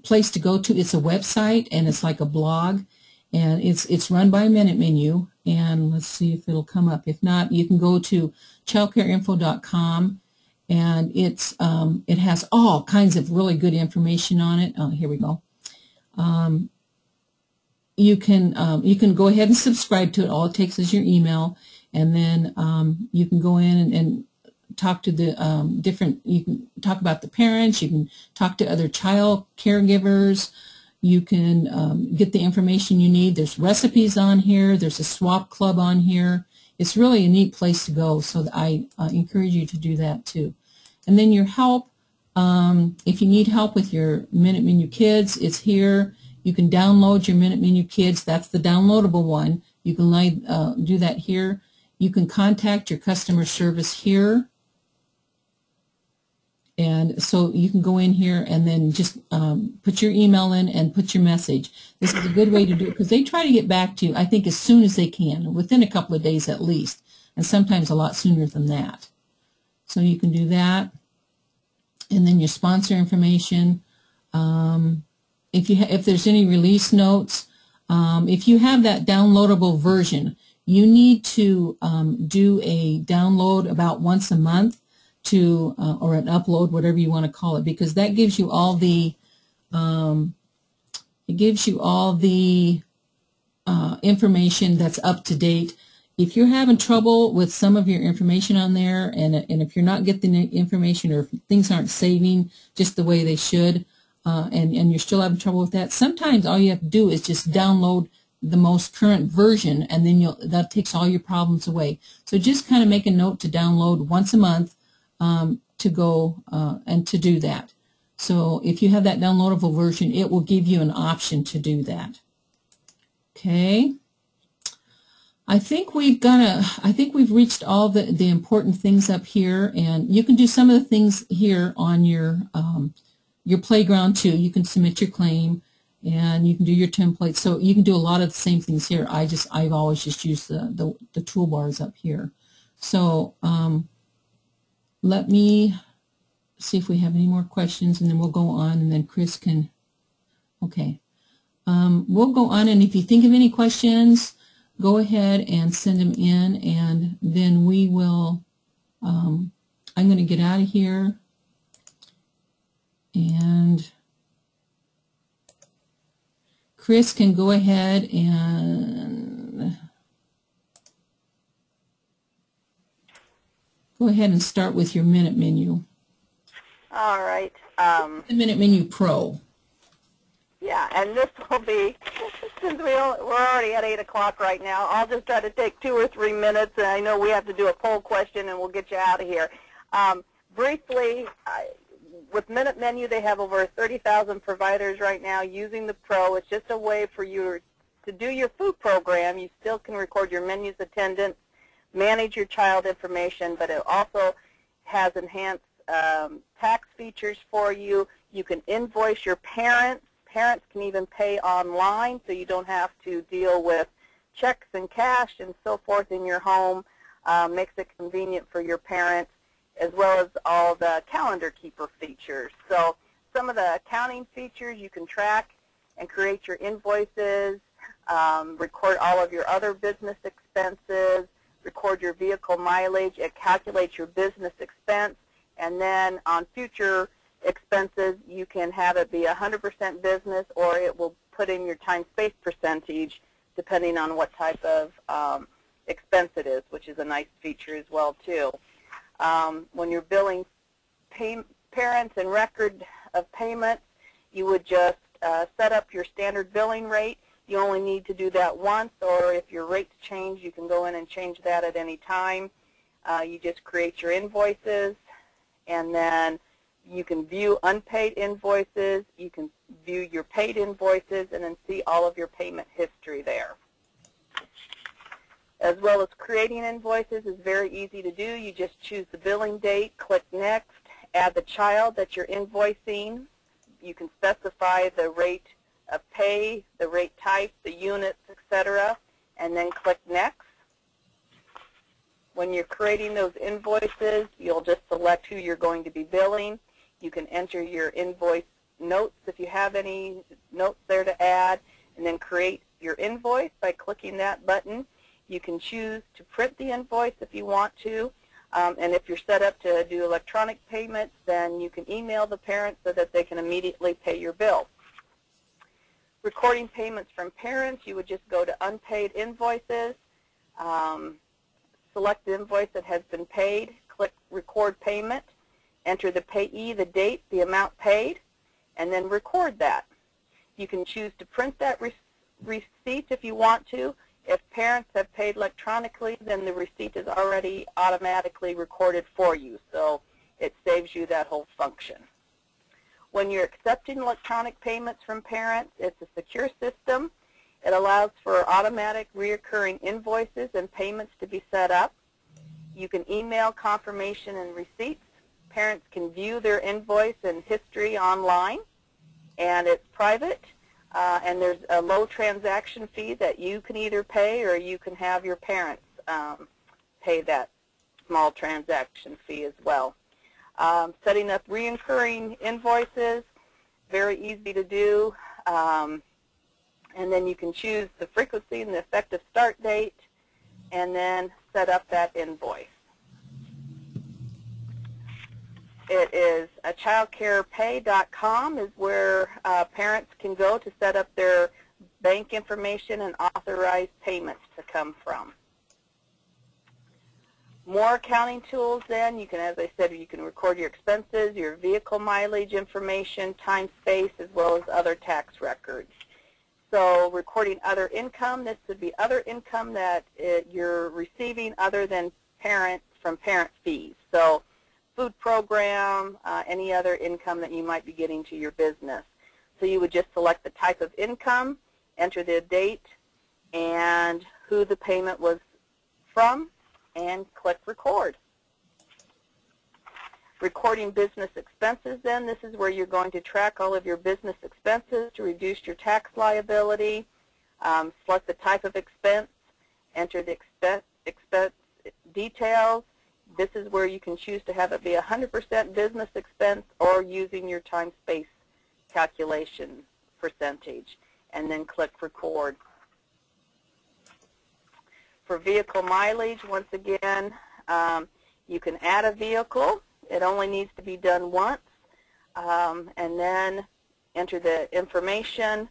place to go to. It's a website, and it's like a blog, and it's run by Minute Menu. And let's see if it'll come up. If not, you can go to childcareinfo.com, and it has all kinds of really good information on it. Here we go. You can go ahead and subscribe to it. All it takes is your email, and then you can go in and talk to the you can talk about the parents, you can talk to other child caregivers, you can get the information you need. There's recipes on here, there's a swap club on here. It's really a neat place to go, so I encourage you to do that too. And then your help, if you need help with your Minute Menu Kids, it's here. You can download your Minute Menu Kids. That's the downloadable one. You can do that here. You can contact your customer service here. And so you can go in here and then just put your email in and put your message. This is a good way to do it because they try to get back to you, I think, as soon as they can, within a couple of days at least, and sometimes a lot sooner than that. So you can do that. And then your sponsor information. If there's any release notes, if you have that downloadable version, you need to do a download about once a month to or an upload, whatever you want to call it, because that gives you all the information that's up to date. If you're having trouble with some of your information on there, and if you're not getting the information, or if things aren't saving just the way they should, and you're still having trouble with that, sometimes all you have to do is just download the most current version, and then that takes all your problems away. So just kind of make a note to download once a month to go and to do that. So if you have that downloadable version, it will give you an option to do that. Okay. I think we've reached all the important things up here, and you can do some of the things here on your playground too. You can submit your claim, and you can do your templates. So you can do a lot of the same things here. I've always just used the toolbars up here. So let me see if we have any more questions, and then we'll go on, and then Chris can. Okay, we'll go on, and if you think of any questions, go ahead and send them in, and then we will. I'm going to get out of here. And Chris can go ahead and start with your Minute Menu. All right. The Minute Menu Pro. Yeah, and this will be, since we're already at 8 o'clock right now, I'll just try to take 2 or 3 minutes, and I know we have to do a poll question, and we'll get you out of here. Briefly, with Minute Menu, they have over 30,000 providers right now using the Pro. It's just a way for you to do your food program. You still can record your menus, attendance, manage your child information, but it also has enhanced tax features for you. You can invoice your parents. Parents can even pay online, so you don't have to deal with checks and cash and so forth in your home. Makes it convenient for your parents, as well as all the calendar keeper features. So some of the accounting features, you can track and create your invoices, record all of your other business expenses, record your vehicle mileage. It calculates your business expense, and then on future expenses, you can have it be 100% business, or it will put in your time-space percentage depending on what type of expense it is, which is a nice feature as well too. When you're billing parents and record of payments, you would just set up your standard billing rate. You only need to do that once, or if your rates change, you can go in and change that at any time. You just create your invoices, and then you can view unpaid invoices, you can view your paid invoices, and then see all of your payment history there. As well as creating invoices is very easy to do. You just choose the billing date, click Next, add the child that you're invoicing. You can specify the rate of pay, the rate type, the units, etc., and then click Next. When you're creating those invoices, you'll just select who you're going to be billing. You can enter your invoice notes if you have any notes there to add, and then create your invoice by clicking that button. You can choose to print the invoice if you want to. And if you're set up to do electronic payments, then you can email the parents so that they can immediately pay your bill. Recording payments from parents, you would just go to unpaid invoices, select the invoice that has been paid, click record payment, enter the payee, the date, the amount paid, and then record that. You can choose to print that receipt if you want to. If parents have paid electronically, then the receipt is already automatically recorded for you, so it saves you that whole function. When you're accepting electronic payments from parents, it's a secure system. It allows for automatic reoccurring invoices and payments to be set up. You can email confirmation and receipts. Parents can view their invoice and history online, and it's private. And there's a low transaction fee that you can either pay or you can have your parents pay that small transaction fee as well. Setting up recurring invoices, very easy to do. And then you can choose the frequency and the effective start date and then set up that invoice. It is childcarepay.com is where parents can go to set up their bank information and authorize payments to come from. More accounting tools then, you can, as I said, you can record your expenses, your vehicle mileage information, time, space, as well as other tax records. So recording other income, this would be other income that you're receiving other than from parent fees. So food program, any other income that you might be getting to your business. So you would just select the type of income, enter the date, and who the payment was from, and click record. Recording business expenses then, this is where you're going to track all of your business expenses to reduce your tax liability. Select the type of expense, enter the expense details. This is where you can choose to have it be 100% business expense or using your time-space calculation percentage, and then click record. For vehicle mileage, once again, you can add a vehicle. It only needs to be done once, and then enter the information.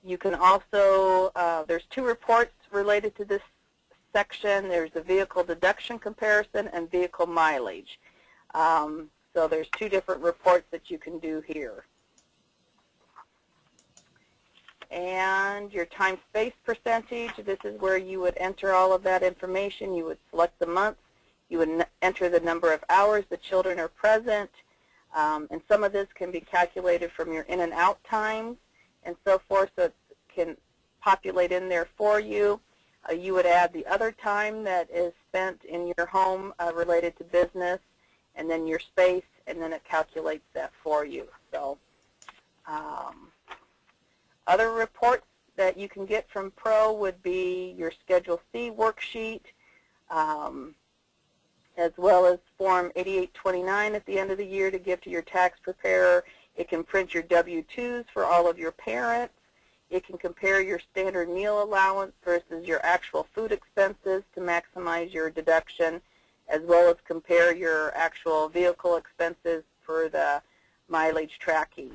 You can also, there's two reports related to this section. There's a vehicle deduction comparison and vehicle mileage. So there's two different reports that you can do here. And your time-space percentage, this is where you would enter all of that information. You would select the month. You would enter the number of hours the children are present. And some of this can be calculated from your in and out times and so forth, so it can populate in there for you. You would add the other time that is spent in your home related to business, and then your space, and then it calculates that for you. So other reports that you can get from Pro would be your Schedule C worksheet, as well as Form 8829 at the end of the year to give to your tax preparer. It can print your W-2s for all of your parents. It can compare your standard meal allowance versus your actual food expenses to maximize your deduction, as well as compare your actual vehicle expenses for the mileage tracking.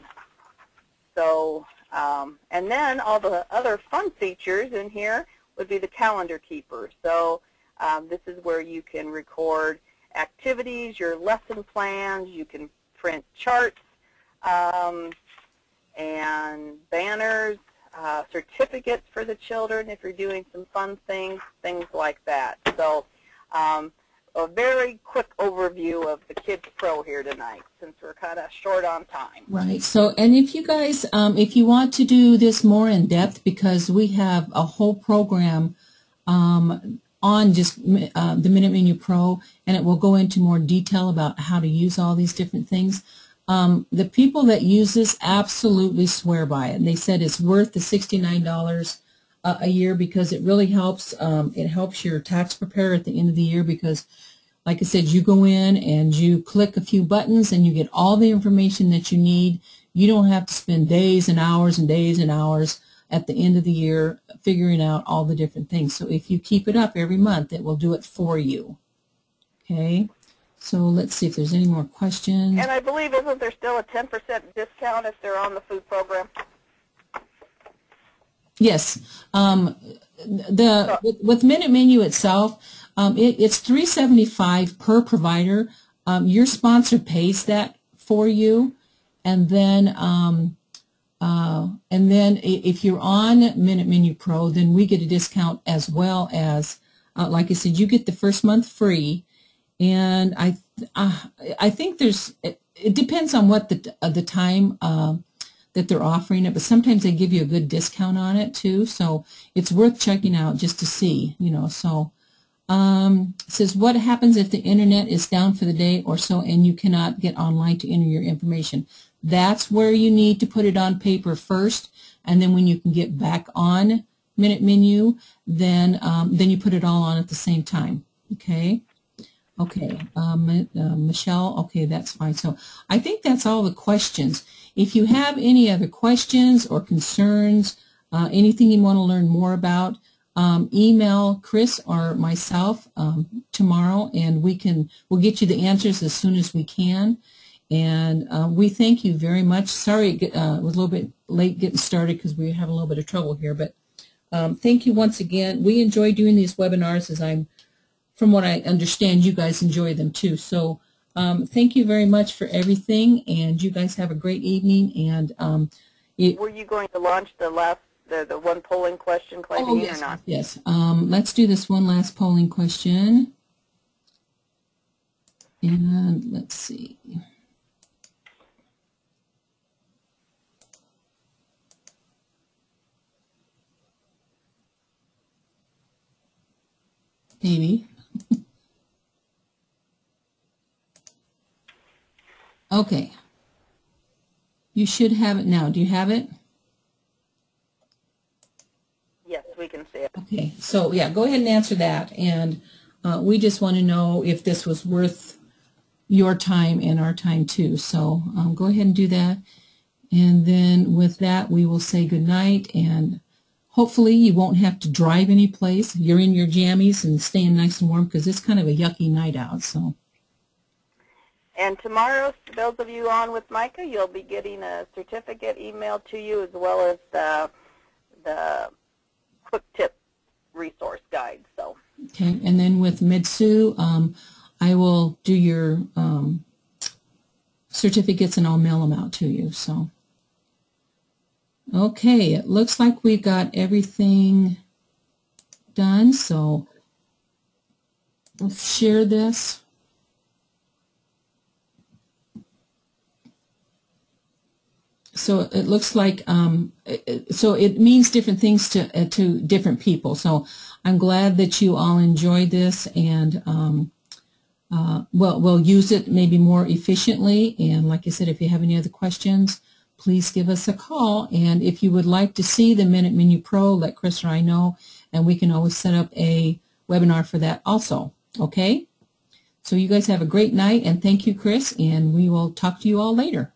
So, and then all the other fun features in here would be the calendar keeper. So this is where you can record activities, your lesson plans, you can print charts and banners, certificates for the children if you're doing some fun things like that. So a very quick overview of the Kids Pro here tonight, since we're kind of short on time. Right. So, and if you guys, if you want to do this more in depth, because we have a whole program on just the Minute Menu Pro, and it will go into more detail about how to use all these different things. The people that use this absolutely swear by it. And they said it's worth the $69 a year because it really helps. It helps your tax preparer at the end of the year because, like I said, you go in and you click a few buttons and you get all the information that you need. You don't have to spend days and hours at the end of the year figuring out all the different things. So if you keep it up every month, it will do it for you. Okay. So let's see if there's any more questions. And I believe, isn't there still a 10% discount if they're on the food program? Yes. With Minute Menu itself, it's $3.75 per provider. Your sponsor pays that for you, and then if you're on Minute Menu Pro, then we get a discount as well as, like I said, you get the first month free. And I think it depends on what the time that they're offering it, but sometimes they give you a good discount on it too. So it's worth checking out just to see, you know. So it says, what happens if the internet is down for the day or so and you cannot get online to enter your information? That's where you need to put it on paper first, and then when you can get back on Minute Menu, then you put it all on at the same time. Okay. Okay, Michelle, okay, that's fine. So I think that's all the questions. If you have any other questions or concerns, anything you want to learn more about, email Chris or myself tomorrow, and we'll get you the answers as soon as we can. And we thank you very much. Sorry it was a little bit late getting started because we have a little bit of trouble here, but thank you once again. We enjoy doing these webinars, from what I understand, you guys enjoy them too. So thank you very much for everything, and you guys have a great evening. And were you going to launch the one polling question, Claudine, yes, or not? Yes. Let's do this one last polling question. And let's see. Maybe. Okay. You should have it now. Do you have it? Yes, we can see it. Okay. So, yeah, go ahead and answer that. And we just want to know if this was worth your time and our time, too. So go ahead and do that. And then with that, we will say good night. And hopefully you won't have to drive any place. You're in your jammies and staying nice and warm because it's kind of a yucky night out. So. And tomorrow, those of you on with Micah, you'll be getting a certificate emailed to you, as well as the quick tip resource guide. So. Okay, and then with Mitsu, I will do your certificates and I'll mail them out to you. So. Okay, it looks like we've got everything done. So let's share this. So it looks like, so it means different things to different people. So I'm glad that you all enjoyed this, and we'll use it maybe more efficiently. And like I said, if you have any other questions, please give us a call. And if you would like to see the Minute Menu Pro, let Chris or I know, and we can always set up a webinar for that also. Okay? So you guys have a great night, and thank you, Chris, and we will talk to you all later.